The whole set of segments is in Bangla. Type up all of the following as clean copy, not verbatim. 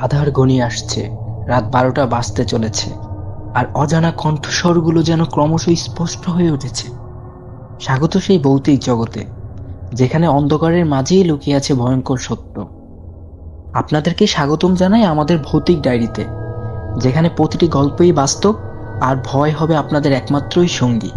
আঁধার ঘনিয়ে আসছে, রাত 12টা বাজতে চলেছে, আর অজানা কণ্ঠস্বরগুলো যেন ক্রমশ স্পষ্ট হয়ে উঠেছে। স্বাগত সেই ভৌতিক জগতে, যেখানে অন্ধকারের মাঝেই লুকিয়ে আছে ভয়ঙ্কর সত্য। আপনাদেরকে স্বাগতম জানাই আমাদের ভৌতিক ডায়েরিতে, যেখানে প্রতিটি গল্পই বাস্তব আর ভয় হবে আপনাদের একমাত্রই সঙ্গী।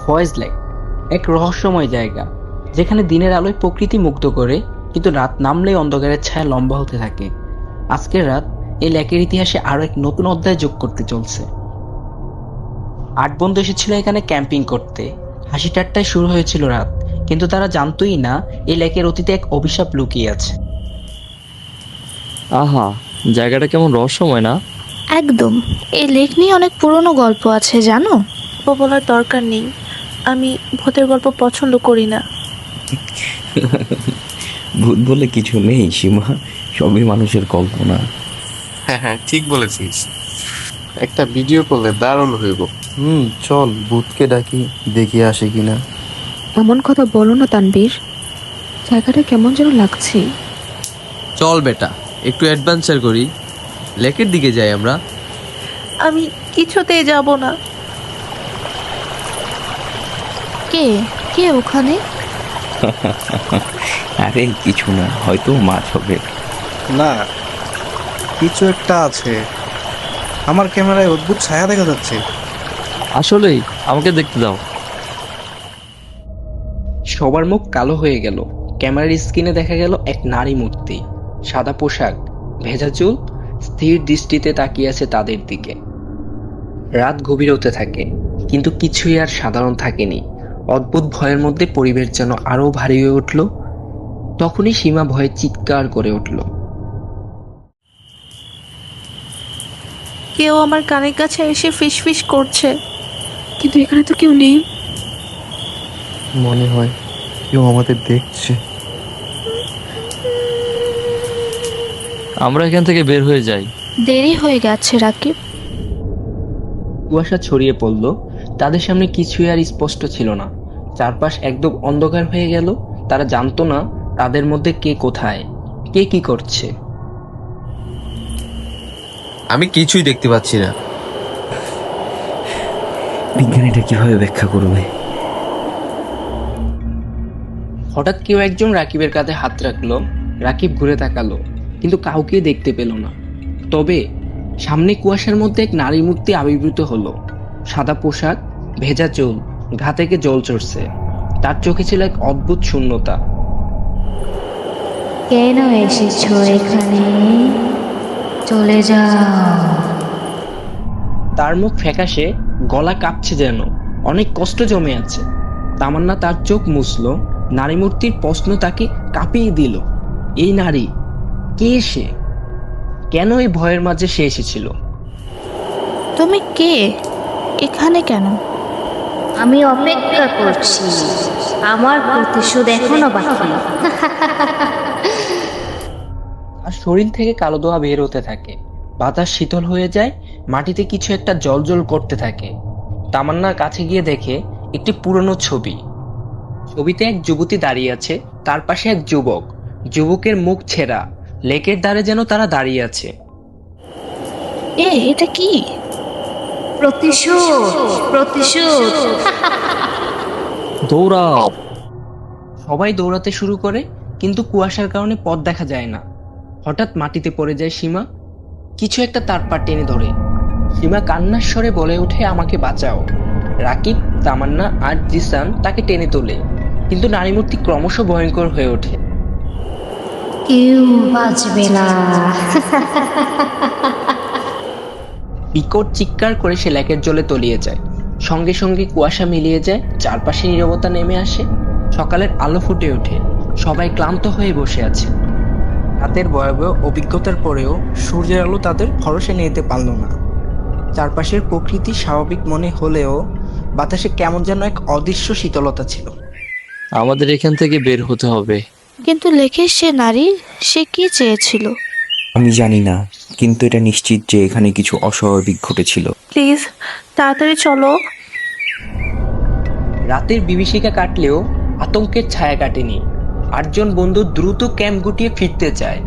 ফয়েজ লেক এক রহস্যময় জায়গা, যেখানে দিনের আলোয় প্রকৃতি মুগ্ধ করে, কিন্তু রাত নামলেই অন্ধকারের ছায়া লম্বা হতে থাকে। আজকের রাত এই লেকের ইতিহাসে আরো এক নতুন অধ্যায় যোগ করতে চলছে। 8 বন্ধু এসেছিল এখানে ক্যাম্পিং করতে। হাসি ঠাট্টায় শুরু হয়েছিল রাত, কিন্তু তারা জানতোই না এই লেকের অতীতে এক অভিশাপ লুকিয়ে আছে। আহা, জায়গাটা কেমন রহস্যময় না? একদম। এই লেক নিয়ে অনেক পুরনো গল্প আছে জানো। বলার দরকার নেই, আমি ভূতের গল্প পছন্দ করি না। ভূত বলে কিছু নেই সীমা, সবই মানুষের কল্পনা। হ্যাঁ হ্যাঁ, ঠিক বলেছিস। একটা ভিডিও করলে দারুণ হইব। চল ভূতকে ডাকি, দেখি আসে কিনা। এমন কথা বলো না তানবীর, জায়গাটা কেমন যেন লাগছে। চল বেটা, একটু অ্যাডভেঞ্চার করি, লেকের দিকে যাই আমরা। আমি কিছুতেই যাব না। কে কে ওখানে? আরে কিছু না, হয়তো মাছ হবে। না, কিছু একটা আছে। আমার ক্যামেরায় অদ্ভুত ছায়া দেখা যাচ্ছে। আসলেই, আমাকে দেখতে দাও। সবার মুখ কালো হয়ে গেল। ক্যামেরার স্ক্রিনে দেখা গেল এক নারী মূর্তি, সাদা পোশাক, ভেজা চুল, স্থির দৃষ্টিতে তাকিয়ে আছে তাদের দিকে। রাত গভীর হতে থাকে, কিন্তু কিছুই আর সাধারণ থাকেনি। অদ্ভুত ভয়ের মধ্যে পরিবেশ যেন আরো ভারী হয়ে উঠল। তখনই সীমা ভয়ে চিৎকার করে উঠল। কেউ আমার কানের কাছে এসে ফিসফিস করছে। কিন্তু এখানে তো কেউ নেই। মনে হয় কেউ আমাদের দেখছে। আমরা এখান থেকে বের হয়ে যাই। দেরি হয়ে গেছে রাকিব। কুয়াশা ছড়িয়ে পড়ল, তাদের সামনে কিছুই আর স্পষ্ট ছিল না। চারপাশ একদম অন্ধকার হয়ে গেল। তারা জানতো না তাদের মধ্যে কে কোথায়, কে কি করছে। আমি কিছুই দেখতে পাচ্ছি না। বিজ্ঞান এটা কিভাবে ব্যাখ্যা করবে? হঠাৎ কেউ একজন রাকিবের কাঁধে হাত রাখলো। রাকিব ঘুরে তাকালো, কিন্তু কাউকে দেখতে পেল না। তবে সামনে কুয়াশার মধ্যে এক নারী মূর্তি আবির্ভূত হলো। সাদা পোশাক, ভেজা চুল, ঘা থেকে জল চড়ছে। তার চোখে ছিল এক অদ্ভুত শূন্যতা। কেন এসেছো এখানে? চলে যাও। তার মুখ ফ্যাকাশে, গলা কাঁপছে, যেন অনেক কষ্ট জমে আছে। তামান্না তার চোখ মুছল। নারী মূর্তির প্রশ্ন তাকে কাঁপিয়ে দিল। এই নারী কে? সে কেন এই ভয়ের মাঝে সে এসেছিল? তুমি কে? এখানে কেন? আমি অপেক্ষা করছি, আমার প্রতিশোধ এখনো বাকি। আর শরীর থেকে কালো ধোঁয়া বের হতে থাকে। বাতাস শীতল হয়ে যায়, মাটিতে কিছু একটা জ্বলজ্বল করতে থাকে। তামান্নার কাছে গিয়ে দেখে একটি পুরনো ছবি। ছবিতে এক যুবতী দাঁড়িয়ে আছে, তার পাশে এক যুবক। যুবকের মুখ ছেঁড়া, লেকের ধারে যেন তারা দাঁড়িয়ে আছে। এটা কি? প্রতিশোধ, প্রতিশোধ। দৌড়াও। সবাই দৌড়াতে শুরু করে, কিন্তু কুয়াশার কারণে পথ দেখা যায় না। হঠাৎ মাটিতে পড়ে যায় সীমা। কিছু একটা তার পা টেনে ধরে। সীমা কান্নার স্বরে বলে ওঠে, আমাকে বাঁচাও। রাকিব, তামান্না আর জিসান তাকে টেনে তোলে, কিন্তু নারী মূর্তি ক্রমশ ভয়ঙ্কর হয়ে ওঠে। কেউ বাঁচবে না। বিকট চিৎকার করে সে লেকের জলে তলিয়ে যায়। সঙ্গে সঙ্গে কুয়াশা মিলিয়ে যায়, চারপাশে নীরবতা নেমে আসে। সকালের আলো ফুটে ওঠে, সবাই ক্লান্ত হয়ে বসে আছে। রাতের ভয়াবহ অভিজ্ঞতার পরেও সূর্যের আলো তাদের ভরসা নিতে পারল না। চারপাশের প্রকৃতি স্বাভাবিক মনে হলেও বাতাসে কেমন যেন এক অদৃশ্য শীতলতা ছিল। আমাদের এখান থেকে বের হতে হবে। কিন্তু লেখের সে নারী, সে কি চেয়েছিল? আমি জানি না, কিন্তু এটা নিশ্চিত যে এখানে কিছু অস্বাভাবিক ঘটেছিল। প্লিজ তাড়াতাড়ি চলো। রাতের বিভীষিকা কাটলেও আতঙ্কের ছায়া কাটেনি। 8 জন বন্ধু দ্রুত ক্যাম্প গুটিয়ে ফিরতে চায়,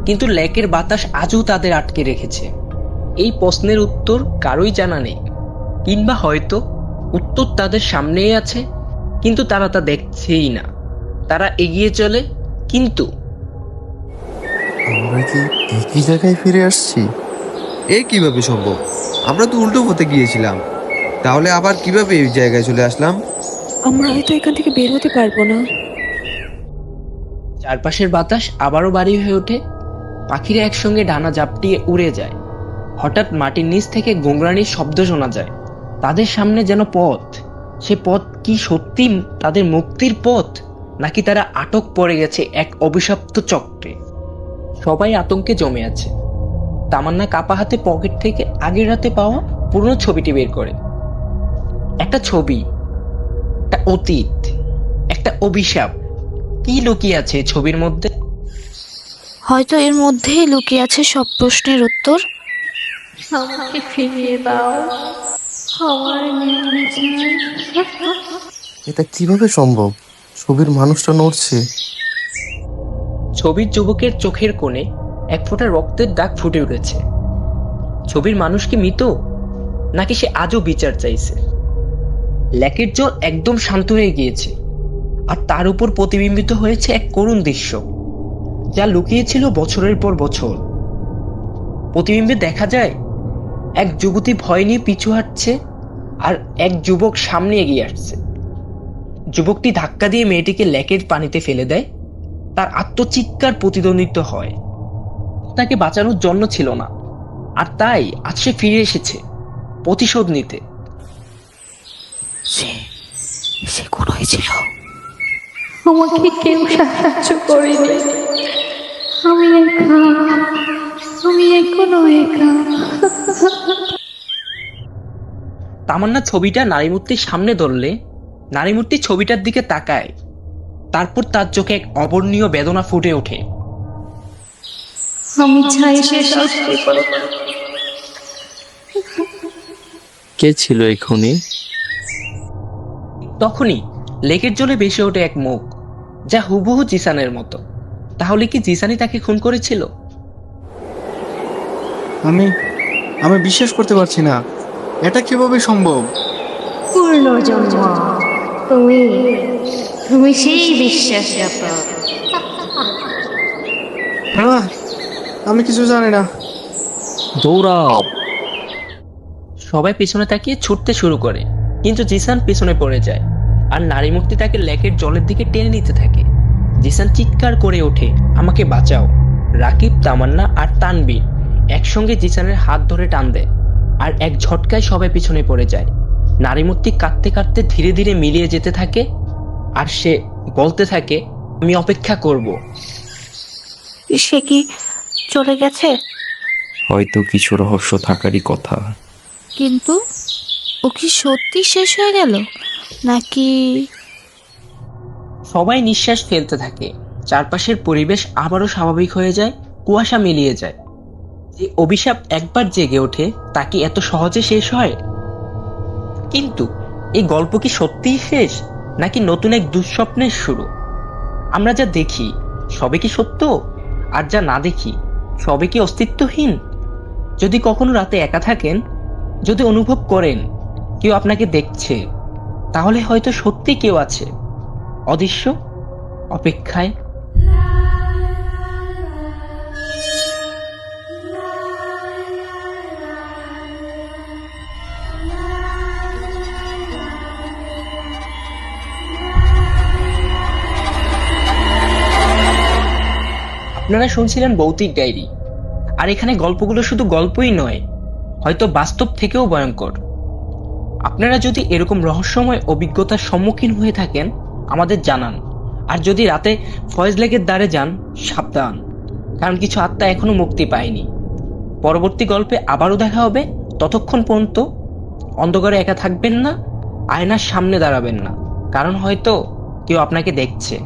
কিন্তু লেকের বাতাস আজও তাদের আটকে রেখেছে। এই প্রশ্নের উত্তর কারোই জানা নেই, কিংবা হয়তো উত্তর তাদের সামনেই আছে, কিন্তু তারা তা দেখছেই না। তারা এগিয়ে চলে, কিন্তু আমরা কি একই জায়গায় ফিরে আসছি? এ কিভাবে সম্ভব? আমরা তো উল্টো পথে গিয়েছিলাম, তাহলে আবার কিভাবে এই জায়গায় চলে আসলাম? আমরা হয়তো এখান থেকে বের হতে পারবো না। চারপাশের বাতাস আবারও ভারী হয়ে ওঠে। পাখিরা একসঙ্গে ডানা ঝাপটিয়ে উড়ে যায়। হঠাৎ মাটির নিচ থেকে গোংরানির শব্দ শোনা যায়। তাদের সামনে যেন পথ। সে পথ কি সত্যি তাদের মুক্তির পথ, নাকি তারা আটক পড়ে গেছে এক অভিশপ্ত চক্রে? সবাই আতঙ্কে জমে আছে। তামান্না কাপা হাতে পকেট থেকে আগের রাতে পাওয়া পুরনো ছবিটি বের করে। একটা ছবি, একটা অতীত, একটা অভিশাপ। কি লুকিয়ে আছে ছবির মধ্যে? হয়তো এর মধ্যেই লুকিয়ে আছে সব প্রশ্নের উত্তর। আমাকে ফিরিয়ে দাও, আমার নিয়ে যাও। এটা কিভাবে সম্ভব? ছবির মানুষটা নড়ছে। ছবির যুবকের চোখের কোণে এক ফোঁটা রক্তের দাগ ফুটে উঠেছে। ছবির মানুষ কি মৃত, নাকি সে আজও বিচার চাইছে? লেকের জল একদম শান্ত হয়ে গিয়েছে, আর তার উপর প্রতিবিম্বিত হয়েছে এক করুণ দৃশ্য, যা লুকিয়েছিল বছরের পর বছর। প্রতিবিম্বে দেখা যায় এক যুবতী ভয় নিয়ে পিছু হাঁটছে, আর এক যুবক সামনে এগিয়ে আসছে। যুবকটি ধাক্কা দিয়ে মেয়েটিকে লেকের পানিতে ফেলে দেয়। তার আত্মচিৎকার প্রতিদ্বন্দ্বিত হয়। তাকে বাঁচানোর জন্য ছিল না, আর তাই আজ সে ফিরে এসেছে প্রতিশোধ নিতে। সে কোন হয়েছিল? আমাকে কেউ সাহায্য করেনি, আমি একা, আমি এখনো একা। তামান্না ছবিটা নারীমূর্তির সামনে ধরলে নারীমূর্তি ছবিটার দিকে তাকায়। তারপর তার চোখে এক অবর্ণীয় বেদনা ফুটে ওঠে। আমি চাই সে শাস্তি পাক। কে ছিল এই খুনি? তখনই লেকের জলে ভেসে ওঠে এক মুখ, যা হুবহু জিসানের মতো। তাহলে কি জিসানি তাকে খুন করেছিল? আমি বিশ্বাস করতে পারছি না, এটা কিভাবে সম্ভব? পূর্ণজন্ম, তুমি তুমি সেই বিশ্বাসঘাতক। আমি কিছু জানি না। দৌড়াও! সবাই পিছনে তাকিয়ে ছুটতে শুরু করে, কিন্তু জিসান পিছনে পড়ে যায়, আর নারীমূর্তি তাকে লেকের জলের দিকে টেনে নিতে থাকে। জিসান চিৎকার করে ওঠে, আমাকে বাঁচাও! রাকিব, তামান্না আর তানবীর একসঙ্গে জিসানের হাত ধরে টান দেয়, আর এক ঝটকায় সবাই পিছনে পড়ে যায়। নারীমূর্তি কাঁদতে কাঁদতে ধীরে ধীরে মিলিয়ে যেতে থাকে, আর সে বলতে থাকে, আমি অপেক্ষা করব। সে কি চলে গেছে? হয়তো কিছু রহস্য থাকারই কথা। কিন্তু ও কি সত্যি শেষ হয়ে গেল, নাকি? সবাই নিঃশ্বাস ফেলতে থাকে। চারপাশের পরিবেশ আবারও স্বাভাবিক হয়ে যায়, কুয়াশা মিলিয়ে যায়। যে অভিশাপ একবার জেগে ওঠে, তা কি এত সহজে শেষ হয়? কিন্তু এই গল্প কি সত্যিই শেষ, নাকি নতুন এক দুঃস্বপ্নের শুরু? আমরা যা দেখি সবে কি সত্য, আর যা না দেখি সবে কি অস্তিত্বহীন? যদি কখনো রাতে একা থাকেন, যদি অনুভব করেন কেউ আপনাকে দেখছে, তাহলে হয়তো সত্যি কেউ আছে অদৃশ্য অপেক্ষায়। আপনারা শুনছিলেন ভৌতিক ডায়েরি, আর এখানে গল্পগুলো শুধু গল্পই নয়, হয়তো বাস্তব থেকেও ভয়ঙ্কর। আপনারা যদি এরকম রহস্যময় অভিজ্ঞতার সম্মুখীন হয়ে থাকেন, আমাদের জানান। আর যদি রাতে ফয়েজ লেকের দ্বারে যান, সাবধান, কারণ কিছু আত্মা এখনো মুক্তি পায়নি। পরবর্তী গল্পে আবারও দেখা হবে। ততক্ষণ পর্যন্ত অন্ধকারে একা থাকবেন না, আয়নার সামনে দাঁড়াবেন না, কারণ হয়তো কেউ আপনাকে দেখছে।